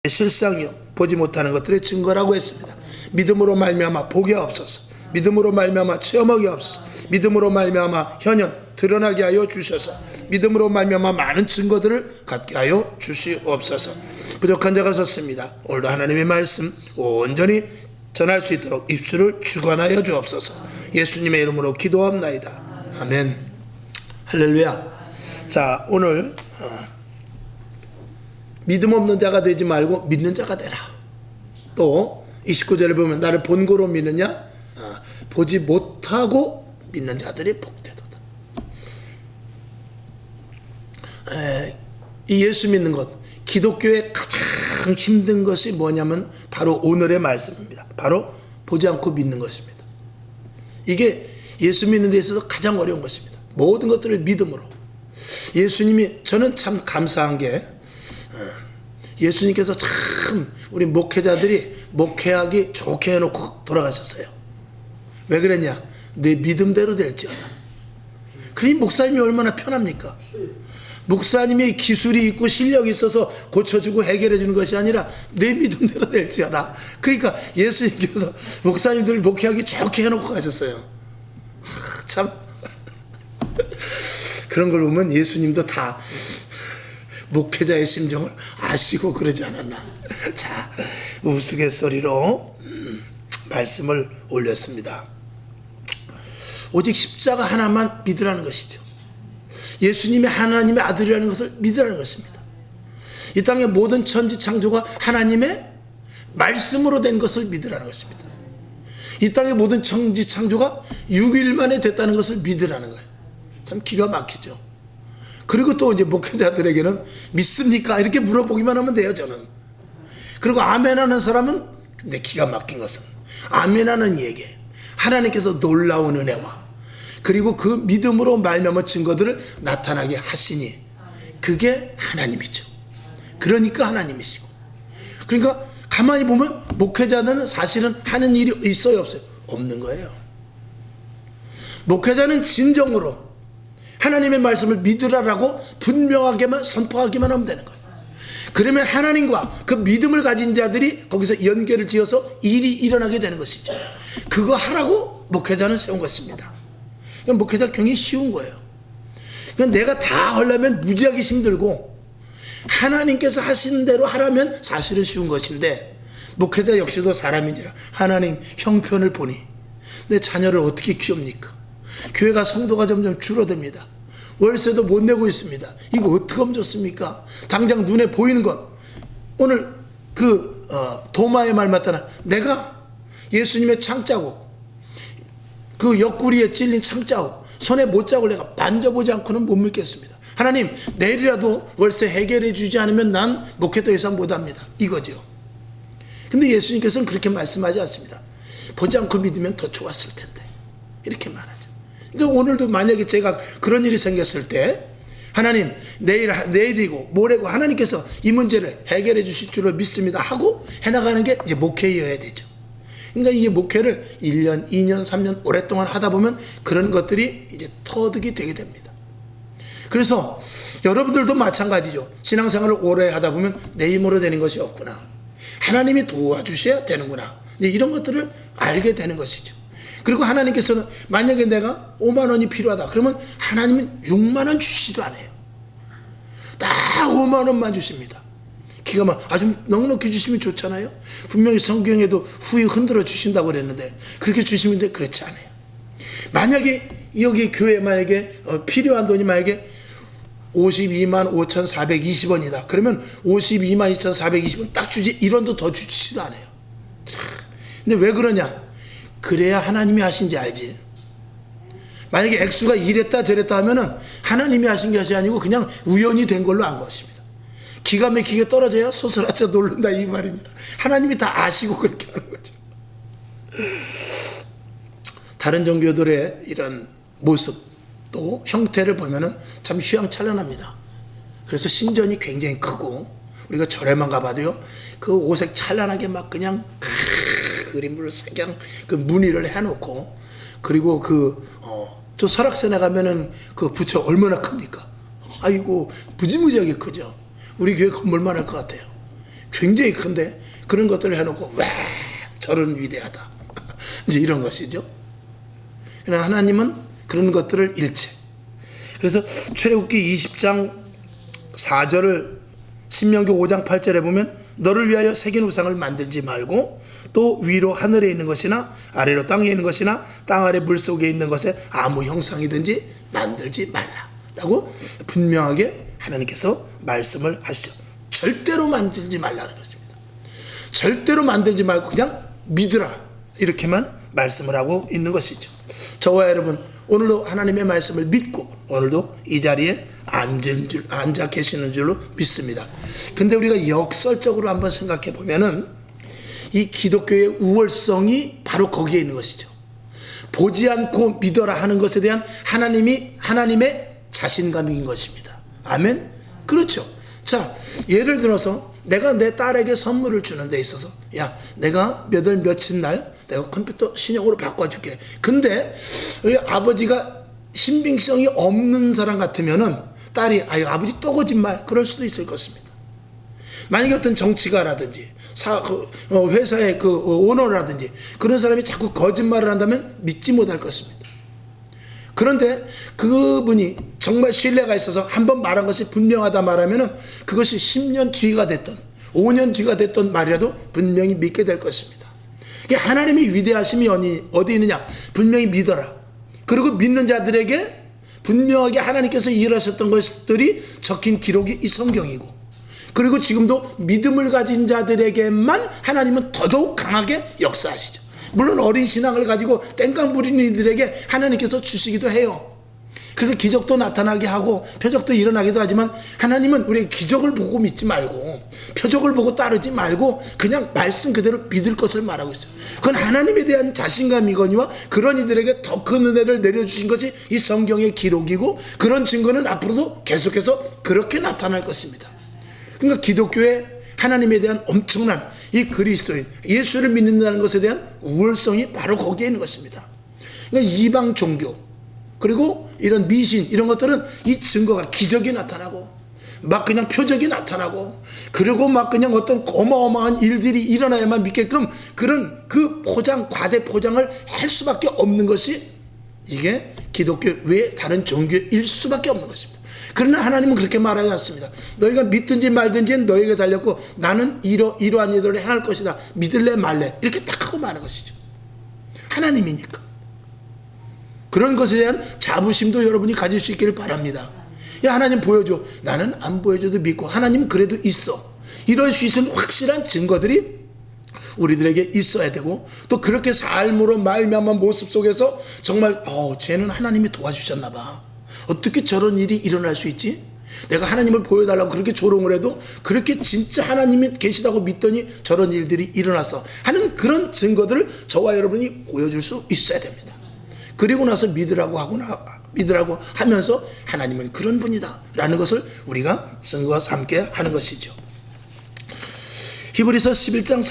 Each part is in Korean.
실상이요 보지 못하는 것들의 증거라고 했습니다. 믿음으로 말미암아 보게 하옵소서. 믿음으로 말미암아 체험하게 하옵소서. 믿음으로 말미암아 현현 드러나게 하여 주셔서 믿음으로 말미암아 많은 증거들을 갖게 하여 주시옵소서. 부족한 자가 섰습니다. 오늘도 하나님의 말씀 온전히 전할 수 있도록 입술을 주관하여 주옵소서. 예수님의 이름으로 기도합나이다. 아멘. 할렐루야. 자, 오늘 믿음 없는 자가 되지 말고 믿는 자가 되라. 또 29절에 보면 나를 본고로 믿느냐? 보지 못하고 믿는 자들이 복되도다. 이 예수 믿는 것, 기독교의 가장 힘든 것이 뭐냐면 바로 오늘의 말씀입니다. 바로 보지 않고 믿는 것입니다. 이게 예수 믿는 데 있어서 가장 어려운 것입니다. 모든 것들을 믿음으로. 예수님이, 저는 참 감사한 게 예수님께서 참 우리 목회자들이 목회하기 좋게 해놓고 돌아가셨어요. 왜 그랬냐? 내 믿음대로 될지어다. 그러니 목사님이 얼마나 편합니까? 목사님이 기술이 있고 실력이 있어서 고쳐주고 해결해 주는 것이 아니라 내 믿음대로 될지어다. 그러니까 예수님께서 목사님들 목회하기 좋게 해놓고 가셨어요. 참 그런 걸 보면 예수님도 다 목회자의 심정을 아시고 그러지 않았나. 자, 우스갯소리로 말씀을 올렸습니다. 오직 십자가 하나만 믿으라는 것이죠. 예수님이 하나님의 아들이라는 것을 믿으라는 것입니다. 이 땅의 모든 천지 창조가 하나님의 말씀으로 된 것을 믿으라는 것입니다. 이 땅의 모든 천지 창조가 6일 만에 됐다는 것을 믿으라는 거예요. 참 기가 막히죠. 그리고 또 이제 목회자들에게는 믿습니까? 이렇게 물어보기만 하면 돼요, 저는. 그리고 아멘하는 사람은, 근데 기가 막힌 것은 아멘하는 이에게 하나님께서 놀라운 은혜와 그리고 그 믿음으로 말미암은 증거들을 나타나게 하시니 그게 하나님이죠. 그러니까 하나님이시고. 그러니까 가만히 보면 목회자는 사실은 하는 일이 있어요, 없어요? 없는 거예요. 목회자는 진정으로 하나님의 말씀을 믿으라라고 분명하게만 선포하기만 하면 되는 거예요. 그러면 하나님과 그 믿음을 가진 자들이 거기서 연결을 지어서 일이 일어나게 되는 것이죠. 그거 하라고 목회자는 세운 것입니다. 그러니까 목회자 굉장히 쉬운 거예요. 그러니까 내가 다 하려면 무지하게 힘들고 하나님께서 하신 대로 하라면 사실은 쉬운 것인데 목회자 역시도 사람인지라 하나님 형편을 보니 내 자녀를 어떻게 키웁니까? 교회가 성도가 점점 줄어듭니다. 월세도 못 내고 있습니다. 이거 어떻게 하면 좋습니까? 당장 눈에 보이는 것. 오늘 도마의 말 맞다나 내가 예수님의 창자국, 그 옆구리에 찔린 창자국, 손에 못자국을 내가 만져보지 않고는 못 믿겠습니다. 하나님, 내일이라도 월세 해결해 주지 않으면 난 목회도 이상 못합니다. 이거죠. 근데 예수님께서는 그렇게 말씀하지 않습니다. 보지 않고 믿으면 더 좋았을 텐데. 이렇게 말하죠. 그러니까 오늘도 만약에 제가 그런 일이 생겼을 때 하나님 내일이고 모레고 하나님께서 이 문제를 해결해 주실 줄을 믿습니다 하고 해나가는 게 이제 목회여야 되죠. 그러니까 이게 목회를 1년, 2년, 3년 오랫동안 하다 보면 그런 것들이 이제 터득이 되게 됩니다. 그래서 여러분들도 마찬가지죠. 신앙생활을 오래 하다 보면 내 힘으로 되는 것이 없구나. 하나님이 도와주셔야 되는구나. 이런 것들을 알게 되는 것이죠. 그리고 하나님께서는 만약에 내가 5만 원이 필요하다 그러면 하나님은 6만 원 주시지도 않아요. 딱 5만 원만 주십니다. 기가 막 아주 넉넉히 주시면 좋잖아요. 분명히 성경에도 후에 흔들어 주신다고 그랬는데 그렇게 주시면 돼? 그렇지 않아요. 만약에 여기 교회 만약에 필요한 돈이 만약에 52만 5,420원이다 그러면 52만 2,420원 딱 주지 1원도 더 주지도 않아요. 근데 왜 그러냐? 그래야 하나님이 하신지 알지. 만약에 액수가 이랬다 저랬다 하면은 하나님이 하신 것이 아니고 그냥 우연히 된 걸로 안 것입니다. 기가 막히게 떨어져야 소스라쳐 놀른다 이 말입니다. 하나님이 다 아시고 그렇게 하는 거죠. 다른 종교들의 이런 모습 또 형태를 보면은 참 휘황찬란합니다. 그래서 신전이 굉장히 크고 우리가 절에만 가봐도요 그 오색 찬란하게 막 그냥 그림으로 그냥 그 무늬를 해놓고 그리고 저 설악산에 가면은 그 부처 얼마나 큽니까? 아이고 무지무지하게 크죠. 우리 교회 건물만 할 것 같아요. 굉장히 큰데 그런 것들을 해놓고 와 저런 위대하다 이제 이런 것이죠. 그러나 하나님은 그런 것들을 일체. 그래서 출애굽기 20장 4절을 신명기 5장 8절에 보면 너를 위하여 새긴 우상을 만들지 말고 또 위로 하늘에 있는 것이나 아래로 땅에 있는 것이나 땅 아래 물속에 있는 것에 아무 형상이든지 만들지 말라라고 분명하게 하나님께서 말씀을 하시죠. 절대로 만들지 말라는 것입니다. 절대로 만들지 말고 그냥 믿으라 이렇게만 말씀을 하고 있는 것이죠. 저와 여러분 오늘도 하나님의 말씀을 믿고 오늘도 이 자리에 앉아 계시는 줄로 믿습니다. 근데 우리가 역설적으로 한번 생각해 보면은 이 기독교의 우월성이 바로 거기에 있는 것이죠. 보지 않고 믿어라 하는 것에 대한 하나님의 자신감인 것입니다. 아멘? 그렇죠. 자, 예를 들어서 내가 내 딸에게 선물을 주는 데 있어서 야, 내가 몇 월 며칠 날 내가 컴퓨터 신형으로 바꿔줄게. 근데 아버지가 신빙성이 없는 사람 같으면은 딸이 아유 아버지 또 거짓말 그럴 수도 있을 것입니다. 만약에 어떤 정치가라든지 회사의 그 오너라든지 그런 사람이 자꾸 거짓말을 한다면 믿지 못할 것입니다. 그런데 그분이 정말 신뢰가 있어서 한번 말한 것이 분명하다 말하면은 그것이 10년 뒤가 됐던 5년 뒤가 됐던 말이라도 분명히 믿게 될 것입니다. 하나님의 위대하심이 어디 있느냐? 분명히 믿어라. 그리고 믿는 자들에게 분명하게 하나님께서 일하셨던 것들이 적힌 기록이 이 성경이고, 그리고 지금도 믿음을 가진 자들에게만 하나님은 더더욱 강하게 역사하시죠. 물론 어린 신앙을 가지고 땡깡 부리는 이들에게 하나님께서 주시기도 해요. 그래서 기적도 나타나게 하고 표적도 일어나기도 하지만 하나님은 우리의 기적을 보고 믿지 말고 표적을 보고 따르지 말고 그냥 말씀 그대로 믿을 것을 말하고 있어요. 그건 하나님에 대한 자신감이거니와 그런 이들에게 더 큰 은혜를 내려주신 것이 이 성경의 기록이고, 그런 증거는 앞으로도 계속해서 그렇게 나타날 것입니다. 그러니까 기독교의 하나님에 대한 엄청난 이 그리스도인 예수를 믿는다는 것에 대한 우월성이 바로 거기에 있는 것입니다. 그러니까 이방 종교 그리고 이런 미신 이런 것들은 이 증거가 기적이 나타나고 막 그냥 표적이 나타나고 그리고 막 그냥 어떤 어마어마한 일들이 일어나야만 믿게끔 그런 그 과대 포장을 할 수밖에 없는 것이 이게 기독교 외 다른 종교일 수밖에 없는 것입니다. 그러나 하나님은 그렇게 말하지 않습니다. 너희가 믿든지 말든지 너희에게 달렸고 나는 이러한 일들을 행할 것이다. 믿을래 말래 이렇게 딱 하고 말하는 것이죠. 하나님이니까. 그런 것에 대한 자부심도 여러분이 가질 수 있기를 바랍니다. 야, 하나님 보여줘. 나는 안 보여줘도 믿고 하나님 그래도 있어. 이럴 수 있는 확실한 증거들이 우리들에게 있어야 되고, 또 그렇게 삶으로 말미암은 모습 속에서 정말 쟤는 하나님이 도와주셨나 봐. 어떻게 저런 일이 일어날 수 있지? 내가 하나님을 보여달라고 그렇게 조롱을 해도 그렇게 진짜 하나님이 계시다고 믿더니 저런 일들이 일어났어 하는 그런 증거들을 저와 여러분이 보여줄 수 있어야 됩니다. 그리고 나서 믿으라고 하면서 하나님은 그런 분이다 라는 것을 우리가 증거 삼게 하는 것이죠. 히브리서 11장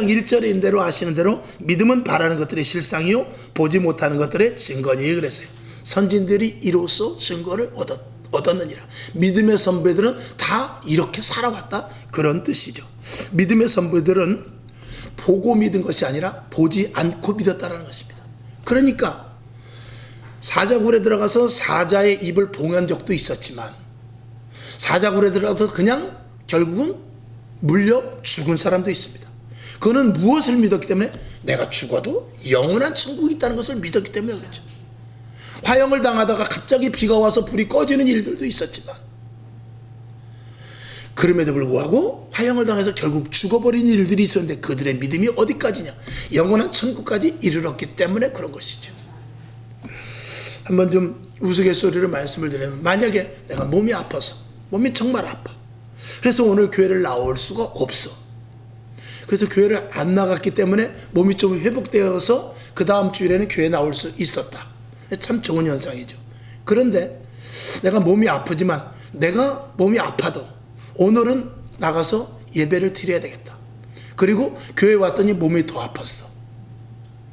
1절인 대로 아시는 대로 믿음은 바라는 것들의 실상이요 보지 못하는 것들의 증거니 그랬어요. 선진들이 이로써 증거를 얻었느니라. 믿음의 선배들은 다 이렇게 살아왔다 그런 뜻이죠. 믿음의 선배들은 보고 믿은 것이 아니라 보지 않고 믿었다는 것입니다. 그러니까 사자굴에 들어가서 사자의 입을 봉한 적도 있었지만 사자굴에 들어가서 그냥 결국은 물려 죽은 사람도 있습니다. 그거는 무엇을 믿었기 때문에? 내가 죽어도 영원한 천국이 있다는 것을 믿었기 때문에 그렇죠. 화형을 당하다가 갑자기 비가 와서 불이 꺼지는 일들도 있었지만 그럼에도 불구하고 화형을 당해서 결국 죽어버린 일들이 있었는데 그들의 믿음이 어디까지냐? 영원한 천국까지 이르렀기 때문에 그런 것이죠. 한번 좀 우스갯소리로 말씀을 드리면, 만약에 내가 몸이 아파서 몸이 정말 아파, 그래서 오늘 교회를 나올 수가 없어. 그래서 교회를 안 나갔기 때문에 몸이 좀 회복되어서 그 다음 주일에는 교회에 나올 수 있었다. 참 좋은 현상이죠. 그런데 내가 몸이 아프지만 내가 몸이 아파도 오늘은 나가서 예배를 드려야 되겠다. 그리고 교회에 왔더니 몸이 더 아팠어.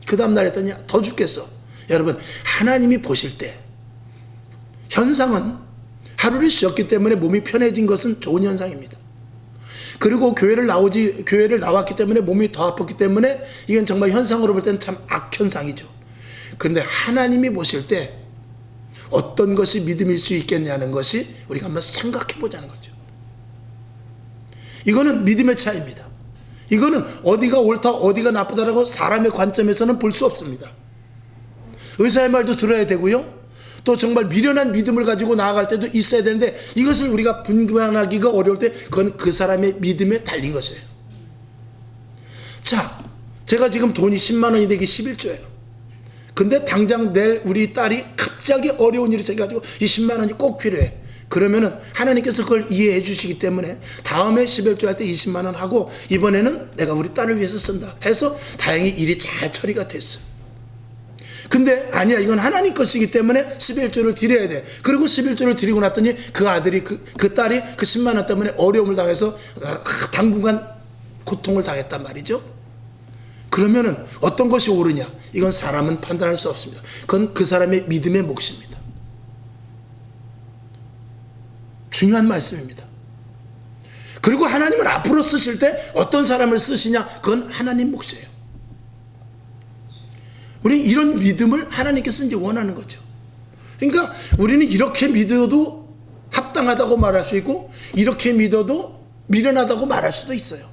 그 다음날 했더니 더 죽겠어. 여러분, 하나님이 보실 때 현상은 하루를 쉬었기 때문에 몸이 편해진 것은 좋은 현상입니다. 그리고 교회를 나왔기 때문에 몸이 더 아팠기 때문에 이건 정말 현상으로 볼 때는 참 악현상이죠. 그런데 하나님이 보실 때 어떤 것이 믿음일 수 있겠냐는 것이 우리가 한번 생각해 보자는 거죠. 이거는 믿음의 차이입니다. 이거는 어디가 옳다 어디가 나쁘다라고 사람의 관점에서는 볼 수 없습니다. 의사의 말도 들어야 되고요, 또 정말 미련한 믿음을 가지고 나아갈 때도 있어야 되는데, 이것을 우리가 분간하기가 어려울 때 그건 그 사람의 믿음에 달린 것이에요. 자, 제가 지금 돈이 10만 원이 되기 11조예요. 근데 당장 내일 우리 딸이 갑자기 어려운 일이 생겨가지고 이 10만 원이 꼭 필요해. 그러면은 하나님께서 그걸 이해해 주시기 때문에 다음에 11조 할 때 20만 원 하고 이번에는 내가 우리 딸을 위해서 쓴다 해서 다행히 일이 잘 처리가 됐어. 근데 아니야, 이건 하나님 것이기 때문에 11조를 드려야 돼. 그리고 11조를 드리고 났더니 그 아들이 그 딸이 그 10만 원 때문에 어려움을 당해서 당분간 고통을 당했단 말이죠. 그러면은 어떤 것이 옳으냐, 이건 사람은 판단할 수 없습니다. 그건 그 사람의 믿음의 몫입니다. 중요한 말씀입니다. 그리고 하나님은 앞으로 쓰실 때 어떤 사람을 쓰시냐, 그건 하나님 몫이에요. 우리는 이런 믿음을 하나님께서 이제 원하는 거죠. 그러니까 우리는 이렇게 믿어도 합당하다고 말할 수 있고, 이렇게 믿어도 미련하다고 말할 수도 있어요.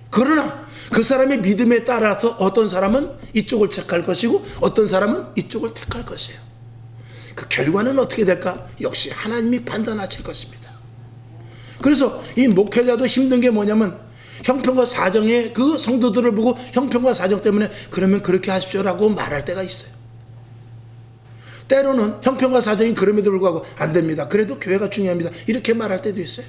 그러나 그 사람의 믿음에 따라서 어떤 사람은 이쪽을 택할 것이고 어떤 사람은 이쪽을 택할 것이에요. 그 결과는 어떻게 될까? 역시 하나님이 판단하실 것입니다. 그래서 이 목회자도 힘든 게 뭐냐면, 형편과 사정에 그 성도들을 보고 형편과 사정 때문에 그러면 그렇게 하십시오라고 말할 때가 있어요. 때로는 형편과 사정이 그럼에도 불구하고 안 됩니다, 그래도 교회가 중요합니다, 이렇게 말할 때도 있어요.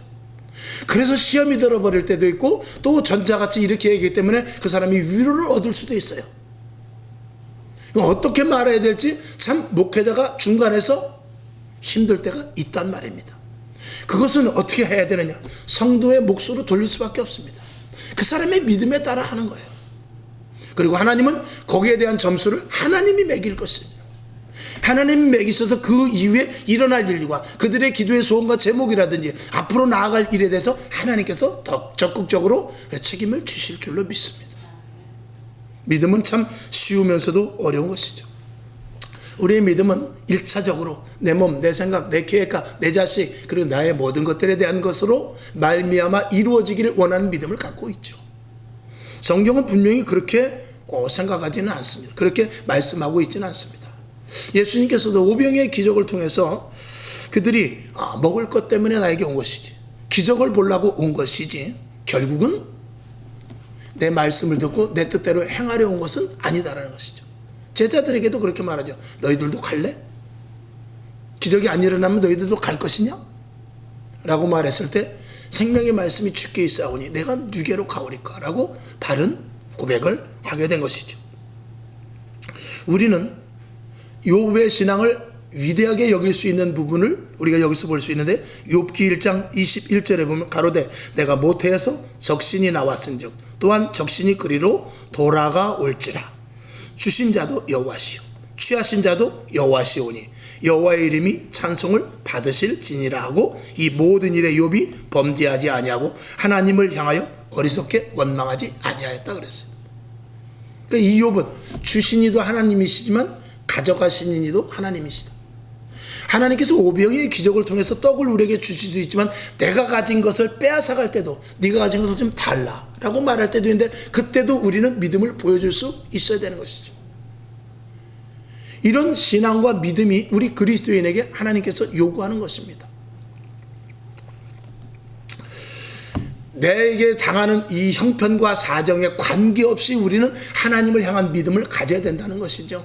그래서 시험이 들어버릴 때도 있고, 또 전자같이 이렇게 얘기하기 때문에 그 사람이 위로를 얻을 수도 있어요. 어떻게 말해야 될지 참 목회자가 중간에서 힘들 때가 있단 말입니다. 그것은 어떻게 해야 되느냐, 성도의 몫으로 돌릴 수밖에 없습니다. 그 사람의 믿음에 따라 하는 거예요. 그리고 하나님은 거기에 대한 점수를 하나님이 매길 것입니다. 하나님이 매기셔서 그 이후에 일어날 일과 그들의 기도의 소원과 제목이라든지 앞으로 나아갈 일에 대해서 하나님께서 더 적극적으로 책임을 주실 줄로 믿습니다. 믿음은 참 쉬우면서도 어려운 것이죠. 우리의 믿음은 1차적으로 내 몸, 내 생각, 내 계획과 내 자식, 그리고 나의 모든 것들에 대한 것으로 말미암아 이루어지기를 원하는 믿음을 갖고 있죠. 성경은 분명히 그렇게 생각하지는 않습니다. 그렇게 말씀하고 있지는 않습니다. 예수님께서도 오병이의 기적을 통해서 그들이 먹을 것 때문에 나에게 온 것이지, 기적을 보려고 온 것이지, 결국은 내 말씀을 듣고 내 뜻대로 행하려 온 것은 아니다라는 것이죠. 제자들에게도 그렇게 말하죠. 너희들도 갈래? 기적이 안 일어나면 너희들도 갈 것이냐? 라고 말했을 때 생명의 말씀이 주께 있사오니 내가 누게로 가오리까? 라고 바른 고백을 하게 된 것이죠. 우리는 욥의 신앙을 위대하게 여길 수 있는 부분을 우리가 여기서 볼 수 있는데, 욥기 1장 21절에 보면 가로되 내가 모태에서 적신이 나왔은즉 또한 적신이 그리로 돌아가올지라. 주신 자도 여호와시요 취하신 자도 여호와시오니 여호와의 이름이 찬송을 받으실지니라 하고, 이 모든 일에 욥이 범죄하지 아니하고 하나님을 향하여 어리석게 원망하지 아니하였다 그랬어요. 그러니까 이 욥은 주신 이도 하나님이시지만 가져가신 이도 하나님이시다. 하나님께서 오병이의 기적을 통해서 떡을 우리에게 주실 수 있지만 내가 가진 것을 빼앗아갈 때도 네가 가진 것을 좀 달라 라고 말할 때도 있는데, 그때도 우리는 믿음을 보여줄 수 있어야 되는 것이죠. 이런 신앙과 믿음이 우리 그리스도인에게 하나님께서 요구하는 것입니다. 내게 당하는 이 형편과 사정에 관계없이 우리는 하나님을 향한 믿음을 가져야 된다는 것이죠.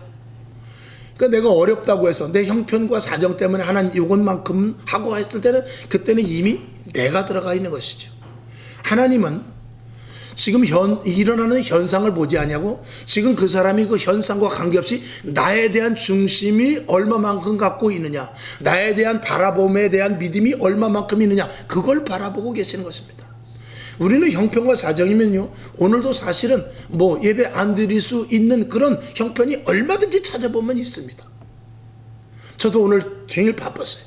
그러니까 내가 어렵다고 해서 내 형편과 사정 때문에 하나님 이것만큼 하고 했을 때는 그때는 이미 내가 들어가 있는 것이죠. 하나님은 지금 일어나는 현상을 보지 아니하고 지금 그 사람이 그 현상과 관계없이 나에 대한 중심이 얼마만큼 갖고 있느냐, 나에 대한 바라봄에 대한 믿음이 얼마만큼 있느냐, 그걸 바라보고 계시는 것입니다. 우리는 형편과 사정이면요, 오늘도 사실은 예배 안 드릴 수 있는 그런 형편이 얼마든지 찾아보면 있습니다. 저도 오늘 종일 바빴어요.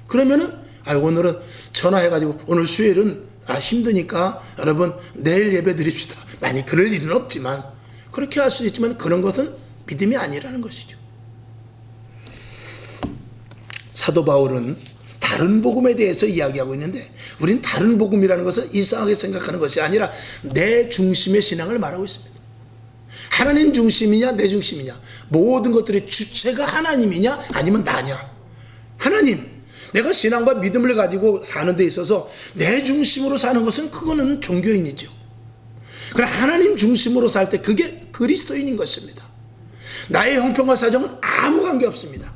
그러면은 오늘은 전화해가지고 오늘 수요일은 힘드니까 여러분 내일 예배 드립시다. 만약 그럴 일은 없지만 그렇게 할 수도 있지만 그런 것은 믿음이 아니라는 것이죠. 사도 바울은 다른 복음에 대해서 이야기하고 있는데 우린 다른 복음이라는 것은 이상하게 생각하는 것이 아니라 내 중심의 신앙을 말하고 있습니다. 하나님 중심이냐 내 중심이냐, 모든 것들의 주체가 하나님이냐 아니면 나냐. 하나님, 내가 신앙과 믿음을 가지고 사는 데 있어서 내 중심으로 사는 것은 그거는 종교인이죠. 그러나 하나님 중심으로 살 때 그게 그리스도인인 것입니다. 나의 형편과 사정은 아무 관계 없습니다.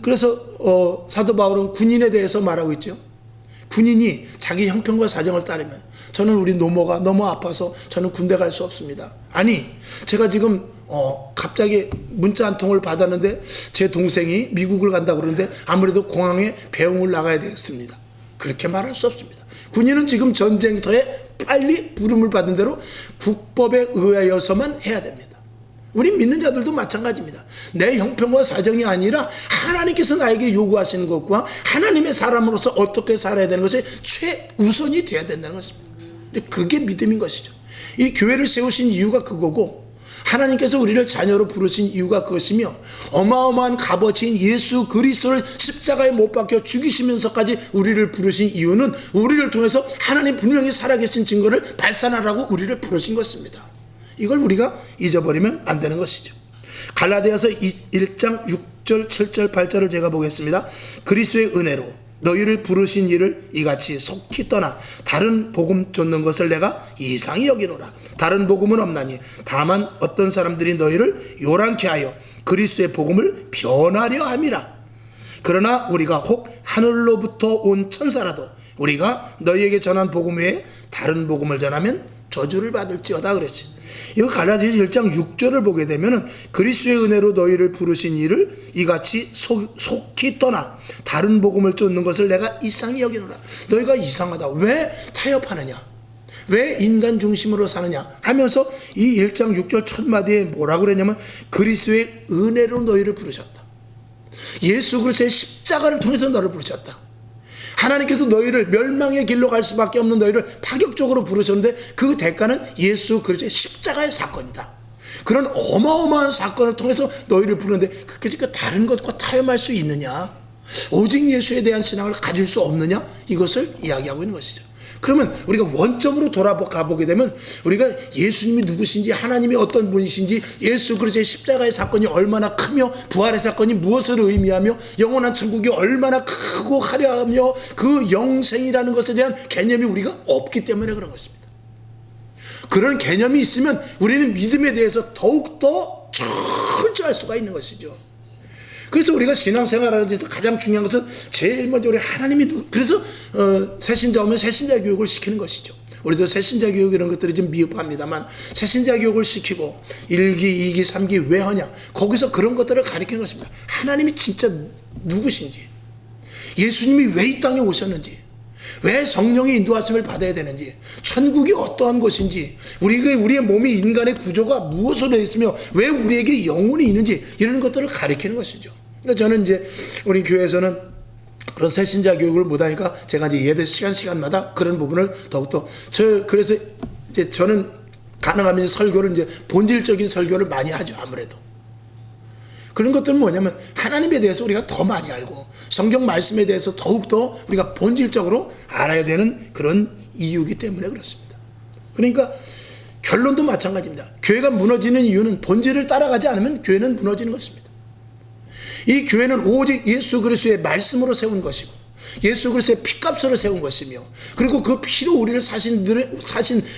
그래서 사도 바울은 군인에 대해서 말하고 있죠. 군인이 자기 형편과 사정을 따르면, 저는 우리 노모가 너무 아파서 저는 군대 갈 수 없습니다. 아니, 제가 지금 갑자기 문자 한 통을 받았는데 제 동생이 미국을 간다고 그러는데 아무래도 공항에 배웅을 나가야 되겠습니다. 그렇게 말할 수 없습니다. 군인은 지금 전쟁터에 빨리 부름을 받은 대로 국법에 의하여서만 해야 됩니다. 우리 믿는 자들도 마찬가지입니다. 내 형편과 사정이 아니라 하나님께서 나에게 요구하시는 것과 하나님의 사람으로서 어떻게 살아야 되는 것이 최우선이 되어야 된다는 것입니다. 그게 믿음인 것이죠. 이 교회를 세우신 이유가 그거고, 하나님께서 우리를 자녀로 부르신 이유가 그것이며, 어마어마한 값어치인 예수 그리스도를 십자가에 못 박혀 죽이시면서까지 우리를 부르신 이유는 우리를 통해서 하나님 분명히 살아계신 증거를 발산하라고 우리를 부르신 것입니다. 이걸 우리가 잊어버리면 안 되는 것이죠. 갈라디아서 1장 6절 7절 8절을 제가 보겠습니다. 그리스도의 은혜로 너희를 부르신 이를 이같이 속히 떠나 다른 복음 쫓는 것을 내가 이상히 여기노라. 다른 복음은 없나니 다만 어떤 사람들이 너희를 요란케 하여 그리스도의 복음을 변하려 함이라. 그러나 우리가 혹 하늘로부터 온 천사라도 우리가 너희에게 전한 복음 외에 다른 복음을 전하면 저주를 받을지어다 그랬지. 이거 갈라디아서 1장 6절을 보게 되면은 그리스도의 은혜로 너희를 부르신 이를 이같이 속히 떠나 다른 복음을 쫓는 것을 내가 이상히 여기노라. 너희가 이상하다. 왜 타협하느냐? 왜 인간 중심으로 사느냐? 하면서 이 1장 6절 첫 마디에 뭐라고 그랬냐면 그리스도의 은혜로 너희를 부르셨다. 예수 그리스도의 십자가를 통해서 너를 부르셨다. 하나님께서 너희를 멸망의 길로 갈 수밖에 없는 너희를 파격적으로 부르셨는데 그 대가는 예수 그리스도의 십자가의 사건이다. 그런 어마어마한 사건을 통해서 너희를 부르는데 그러니까 다른 것과 타협할 수 있느냐? 오직 예수에 대한 신앙을 가질 수 없느냐? 이것을 이야기하고 있는 것이죠. 그러면 우리가 원점으로 돌아가 보게 되면 우리가 예수님이 누구신지, 하나님이 어떤 분이신지, 예수 그리스도의 십자가의 사건이 얼마나 크며 부활의 사건이 무엇을 의미하며 영원한 천국이 얼마나 크고 화려하며 그 영생이라는 것에 대한 개념이 우리가 없기 때문에 그런 것입니다. 그런 개념이 있으면 우리는 믿음에 대해서 더욱더 철저할 수가 있는 것이죠. 그래서 우리가 신앙생활하는 데 가장 중요한 것은 제일 먼저 우리 하나님이 그래서 새신자 오면 새신자 교육을 시키는 것이죠. 우리도 새신자 교육 이런 것들이 좀 미흡합니다만 새신자 교육을 시키고 1기, 2기, 3기 왜 하냐? 거기서 그런 것들을 가르치는 것입니다. 하나님이 진짜 누구신지, 예수님이 왜 이 땅에 오셨는지, 왜 성령의 인도하심을 받아야 되는지, 천국이 어떠한 곳인지, 우리의 몸이 인간의 구조가 무엇으로 되어 있으며 왜 우리에게 영혼이 있는지 이런 것들을 가르치는 것이죠. 그러니까 저는 이제 우리 교회에서는 그런 새신자 교육을 못하니까 제가 이제 예배 시간마다 그런 부분을 더욱더 그래서 이제 저는 가능하면 설교를 이제 본질적인 설교를 많이 하죠. 아무래도 그런 것들은 뭐냐면 하나님에 대해서 우리가 더 많이 알고 성경 말씀에 대해서 더욱더 우리가 본질적으로 알아야 되는 그런 이유이기 때문에 그렇습니다. 그러니까 결론도 마찬가지입니다. 교회가 무너지는 이유는 본질을 따라가지 않으면 교회는 무너지는 것입니다. 이 교회는 오직 예수 그리스도의 말씀으로 세운 것이고 예수 그리스도의 피값으로 세운 것이며 그리고 그 피로 우리를 사신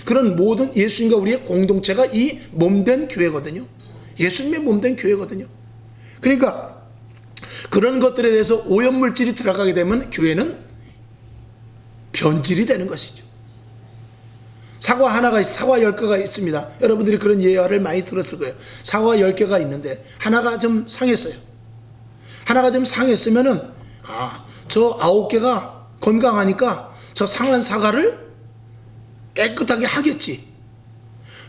그런 모든 예수님과 우리의 공동체가 이 몸된 교회거든요. 예수님의 몸된 교회거든요. 그러니까 그런 것들에 대해서 오염물질이 들어가게 되면 교회는 변질이 되는 것이죠. 사과 10개가 있습니다. 여러분들이 그런 예화를 많이 들었을 거예요. 사과 10개가 있는데 하나가 좀 상했어요. 하나가 좀 상했으면은 저 9개가 건강하니까 저 상한 사과를 깨끗하게 하겠지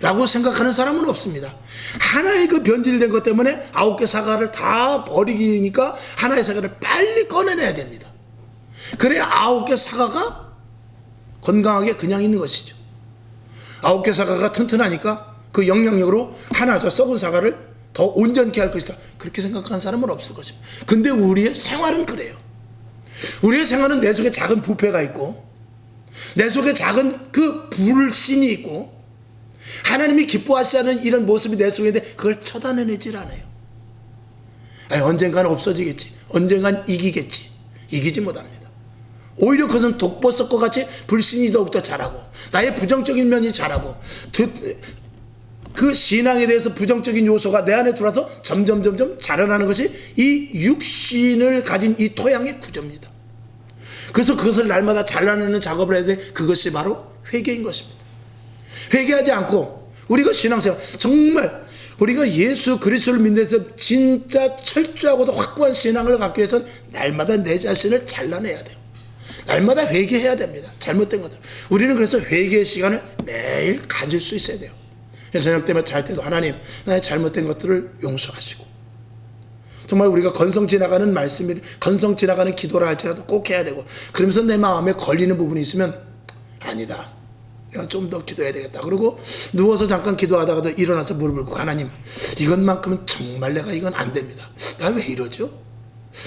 라고 생각하는 사람은 없습니다. 하나의 그 변질된 것 때문에 9개 사과를 다 버리기니까 하나의 사과를 빨리 꺼내내야 됩니다. 그래야 9개 사과가 건강하게 그냥 있는 것이죠. 9개 사과가 튼튼하니까 그 영향력으로 하나 더 썩은 사과를 더 온전케 할 것이다. 그렇게 생각하는 사람은 없을 것입니다. 근데 우리의 생활은 그래요. 우리의 생활은 내 속에 작은 부패가 있고 내 속에 작은 그 불신이 있고 하나님이 기뻐하시지 않는 이런 모습이 내 속에 있는데 그걸 쳐다내질 않아요. 아니, 언젠가는 없어지겠지. 언젠간 이기겠지. 이기지 못합니다. 오히려 그것은 독버섯과 같이 불신이 더욱더 자라고 나의 부정적인 면이 자라고 그 신앙에 대해서 부정적인 요소가 내 안에 들어와서 점점 자라나는 것이 이 육신을 가진 이 토양의 구조입니다. 그래서 그것을 날마다 잘라내는 작업을 해야 돼. 그것이 바로 회개인 것입니다. 회개하지 않고 우리가 신앙생활 정말 우리가 예수 그리스도를 믿는 데서 진짜 철저하고도 확고한 신앙을 갖기 위해서는 날마다 내 자신을 잘라내야 돼요. 날마다 회개해야 됩니다. 잘못된 것들. 우리는 그래서 회개의 시간을 매일 가질 수 있어야 돼요. 저녁 때면 잘 때도 하나님 나의 잘못된 것들을 용서하시고 정말 우리가 건성 지나가는 말씀이 건성 지나가는 기도를 할지라도 꼭 해야 되고 그러면서 내 마음에 걸리는 부분이 있으면 아니다. 내가 좀 더 기도해야 되겠다. 그리고 누워서 잠깐 기도하다가도 일어나서 무릎을 꿇고 하나님 이것만큼은 정말 내가 이건 안 됩니다. 나 왜 이러죠?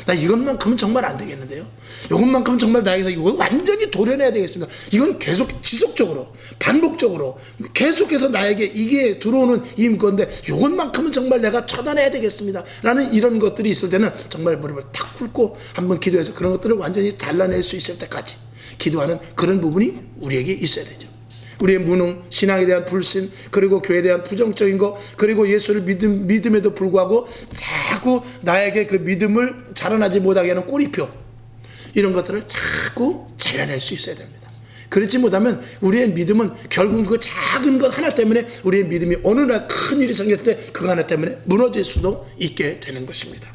나 이것만큼은 정말 안 되겠는데요. 이것만큼은 정말 나에게서 이거 완전히 도려내야 되겠습니다. 이건 계속 지속적으로 반복적으로 계속해서 나에게 이게 들어오는 이 건데 이것만큼은 정말 내가 처단해야 되겠습니다 라는 이런 것들이 있을 때는 정말 무릎을 탁 꿇고 한번 기도해서 그런 것들을 완전히 잘라낼 수 있을 때까지 기도하는 그런 부분이 우리에게 있어야 되죠. 우리의 무능, 신앙에 대한 불신, 그리고 교회에 대한 부정적인 것, 그리고 예수를 믿음에도 불구하고 자꾸 나에게 그 믿음을 자라나지 못하게 하는 꼬리표, 이런 것들을 자꾸 잘라낼 수 있어야 됩니다. 그렇지 못하면 우리의 믿음은 결국 그 작은 것 하나 때문에 우리의 믿음이 어느 날 큰 일이 생겼을 때 그거 하나 때문에 무너질 수도 있게 되는 것입니다.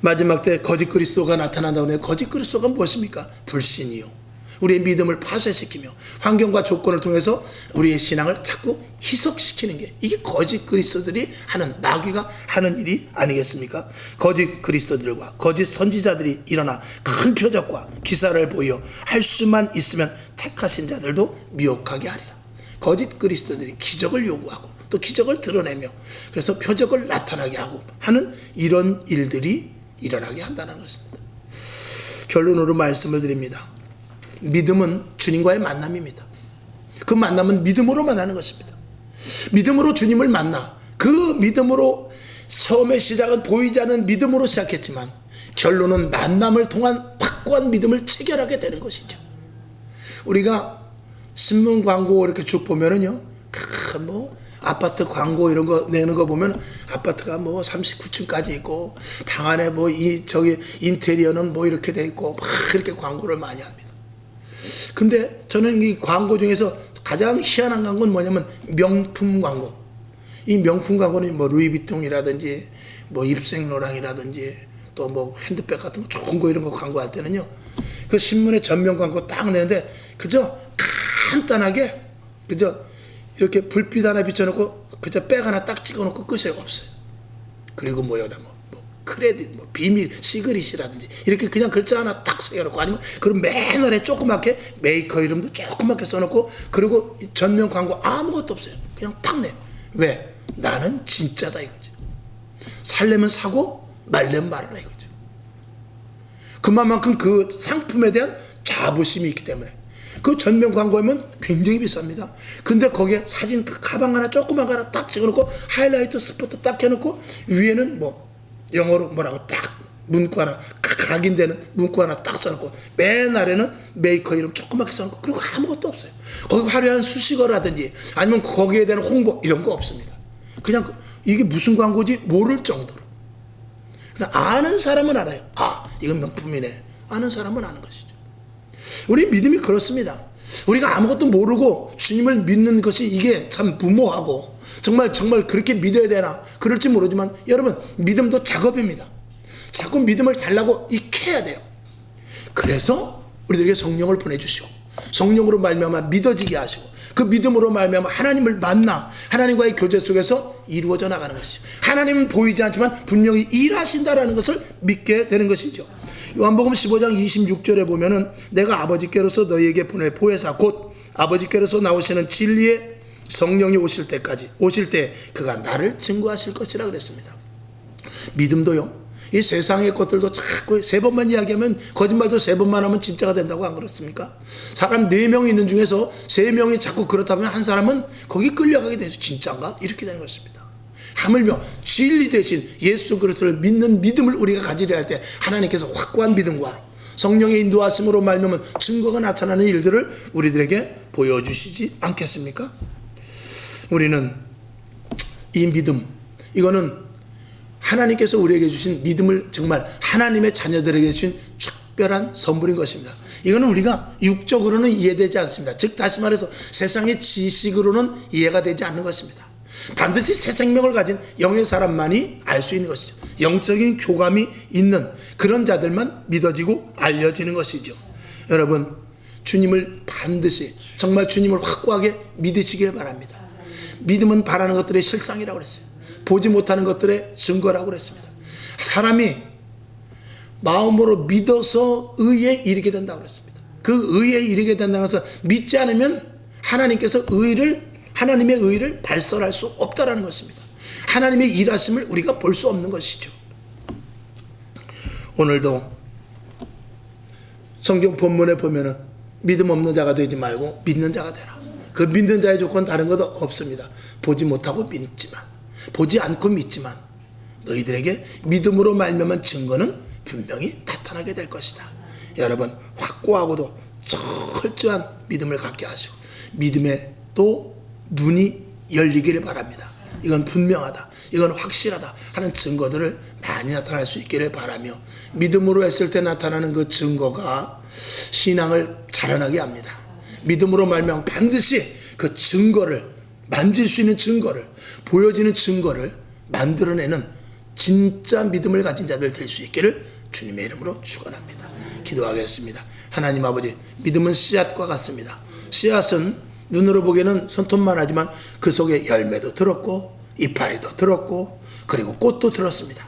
마지막 때 거짓 그리스도가 나타난다고 해요. 거짓 그리스도가 무엇입니까? 불신이요. 우리의 믿음을 파쇄시키며 환경과 조건을 통해서 우리의 신앙을 자꾸 희석시키는 게 이게 거짓 그리스도들이 하는 마귀가 하는 일이 아니겠습니까? 거짓 그리스도들과 거짓 선지자들이 일어나 큰 표적과 기사를 보여 할 수만 있으면 택하신 자들도 미혹하게 하리라. 거짓 그리스도들이 기적을 요구하고 또 기적을 드러내며 그래서 표적을 나타나게 하고 하는 이런 일들이 일어나게 한다는 것입니다. 결론으로 말씀을 드립니다. 믿음은 주님과의 만남입니다. 그 만남은 믿음으로 만나는 것입니다. 믿음으로 주님을 만나 그 믿음으로 처음에 시작은 보이지 않는 믿음으로 시작했지만 결론은 만남을 통한 확고한 믿음을 체결하게 되는 것이죠. 우리가 신문 광고 이렇게 쭉 보면은요, 뭐 아파트 광고 이런 거 내는 거 보면 아파트가 뭐 39층까지 있고 방 안에 뭐 저기 인테리어는 뭐 이렇게 돼 있고 막 이렇게 광고를 많이 합니다. 근데 저는 이 광고 중에서 가장 희한한 건 뭐냐면 명품 광고. 이 명품 광고는 뭐 루이비통이라든지 뭐 입생로랑이라든지 또 뭐 핸드백 같은 거 좋은 거 이런 거 광고할 때는요, 그 신문에 전면 광고 딱 내는데 그저 간단하게 그저 이렇게 불빛 하나 비춰놓고 그저 백 하나 딱 찍어놓고 끝이 없어요. 그리고 뭐여다 뭐 크레딧, 뭐 비밀, 시그릿이라든지 이렇게 그냥 글자 하나 딱 새겨놓고 아니면 그럼 맨 아래 조그맣게 메이커 이름도 조그맣게 써놓고 그리고 전면 광고 아무것도 없어요. 그냥 딱 내. 왜? 나는 진짜다 이거죠. 살려면 사고 말려면 말아라 이거죠. 그만큼 그 상품에 대한 자부심이 있기 때문에 그 전면 광고면 굉장히 비쌉니다. 근데 거기에 사진 그 가방 하나 조그만 거 하나 딱 찍어놓고 하이라이트 스포트 딱 해놓고 위에는 뭐 영어로 뭐라고 딱 문구 하나 각인되는 문구 하나 딱 써놓고 맨 아래는 메이커 이름 조그맣게 써놓고 그리고 아무것도 없어요. 거기 화려한 수식어라든지 아니면 거기에 대한 홍보 이런 거 없습니다. 그냥 이게 무슨 광고지 모를 정도로 그냥 아는 사람은 알아요. 아 이건 명품이네. 아는 사람은 아는 것이죠. 우리 믿음이 그렇습니다. 우리가 아무것도 모르고 주님을 믿는 것이 이게 참 무모하고 정말 그렇게 믿어야 되나 그럴지 모르지만 여러분 믿음도 작업입니다. 자꾸 믿음을 달라고 익혀야 돼요. 그래서 우리들에게 성령을 보내주시고 성령으로 말미암아 믿어지게 하시고 그 믿음으로 말미암아 하나님을 만나 하나님과의 교제 속에서 이루어져 나가는 것이죠. 하나님은 보이지 않지만 분명히 일하신다라는 것을 믿게 되는 것이죠. 요한복음 15장 26절에 보면은 내가 아버지께로서 너희에게 보낼 보혜사 곧 아버지께로서 나오시는 진리의 성령이 오실 때 그가 나를 증거하실 것이라 그랬습니다. 믿음도요, 이 세상의 것들도 자꾸 3번만 이야기하면, 거짓말도 3번만 하면 진짜가 된다고 안 그렇습니까? 사람 4명이 있는 중에서 3명이 자꾸 그렇다면 한 사람은 거기 끌려가게 되죠. 진짜인가? 이렇게 되는 것입니다. 하물며 진리 대신 예수 그리스도를 믿는 믿음을 우리가 가지려 할 때 하나님께서 확고한 믿음과 성령의 인도하심으로 말미암아 증거가 나타나는 일들을 우리들에게 보여주시지 않겠습니까? 우리는 이 믿음, 이거는 하나님께서 우리에게 주신 믿음을 정말 하나님의 자녀들에게 주신 특별한 선물인 것입니다. 이거는 우리가 육적으로는 이해되지 않습니다. 즉 다시 말해서 세상의 지식으로는 이해가 되지 않는 것입니다. 반드시 새 생명을 가진 영의 사람만이 알 수 있는 것이죠. 영적인 교감이 있는 그런 자들만 믿어지고 알려지는 것이죠. 여러분, 주님을 반드시 정말 주님을 확고하게 믿으시길 바랍니다. 믿음은 바라는 것들의 실상이라고 그랬어요. 보지 못하는 것들의 증거라고 그랬습니다. 사람이 마음으로 믿어서 의에 이르게 된다고 그랬습니다. 그 의에 이르게 된다고 해서 믿지 않으면 하나님의 의를 발설할 수 없다라는 것입니다. 하나님의 일하심을 우리가 볼 수 없는 것이죠. 오늘도 성경 본문에 보면은 믿음 없는 자가 되지 말고 믿는 자가 되라. 그 믿는 자의 조건 다른 것도 없습니다. 보지 못하고 믿지만, 보지 않고 믿지만 너희들에게 믿음으로 말미암은 증거는 분명히 나타나게 될 것이다. 여러분, 확고하고도 철저한 믿음을 갖게 하시고 믿음에 또 눈이 열리기를 바랍니다. 이건 분명하다, 이건 확실하다 하는 증거들을 많이 나타날 수 있기를 바라며, 믿음으로 했을 때 나타나는 그 증거가 신앙을 자라나게 합니다. 믿음으로 말미암아 반드시 그 증거를, 만질 수 있는 증거를, 보여지는 증거를 만들어내는 진짜 믿음을 가진 자들 될 수 있기를 주님의 이름으로 축원합니다. 기도하겠습니다. 하나님 아버지, 믿음은 씨앗과 같습니다. 씨앗은 눈으로 보기에는 손톱만 하지만 그 속에 열매도 들었고 이파리도 들었고 그리고 꽃도 들었습니다.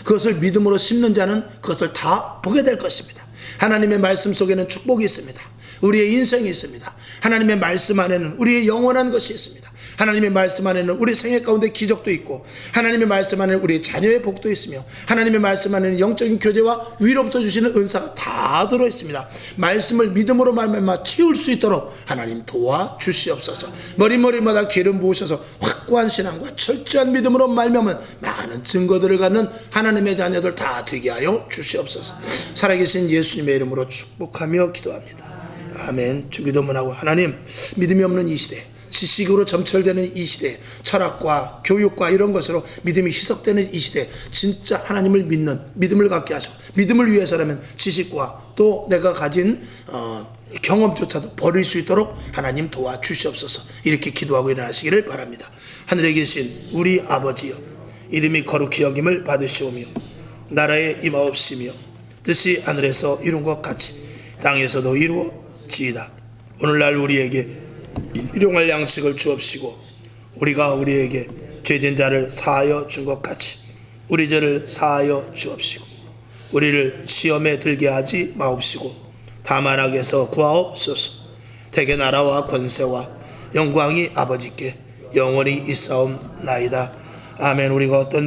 그것을 믿음으로 심는 자는 그것을 다 보게 될 것입니다. 하나님의 말씀 속에는 축복이 있습니다. 우리의 인생이 있습니다. 하나님의 말씀 안에는 우리의 영원한 것이 있습니다. 하나님의 말씀 안에는 우리 생애 가운데 기적도 있고, 하나님의 말씀 안에는 우리의 자녀의 복도 있으며, 하나님의 말씀 안에는 영적인 교제와 위로부터 주시는 은사가 다 들어있습니다. 말씀을 믿음으로 말미암아 틔울 수 있도록 하나님 도와주시옵소서. 머리마다 기름 부으셔서 확고한 신앙과 철저한 믿음으로 말미암은 많은 증거들을 갖는 하나님의 자녀들 다 되게 하여 주시옵소서. 살아계신 예수님의 이름으로 축복하며 기도합니다. 아멘. 주기도문하고, 하나님, 믿음이 없는 이 시대, 지식으로 점철되는 이 시대, 철학과 교육과 이런 것으로 믿음이 희석되는 이 시대, 진짜 하나님을 믿는 믿음을 갖게 하셔. 믿음을 위해서라면 지식과 또 내가 가진 경험조차도 버릴 수 있도록 하나님 도와주시옵소서. 이렇게 기도하고 일어나시기를 바랍니다. 하늘에 계신 우리 아버지여, 이름이 거룩히 여김을 받으시오며 나라에 임하옵시며 뜻이 하늘에서 이룬 것 같이 땅에서도 이루어지이다. 오늘날 우리에게 일용할 양식을 주옵시고, 우리가 우리에게 죄진 자를 사하여 준 것 같이 우리 죄를 사하여 주옵시고, 우리를 시험에 들게 하지 마옵시고 다만 악에서 구하옵소서. 대개 나라와 권세와 영광이 아버지께 영원히 있사옵나이다. 아멘. 우리가 어떤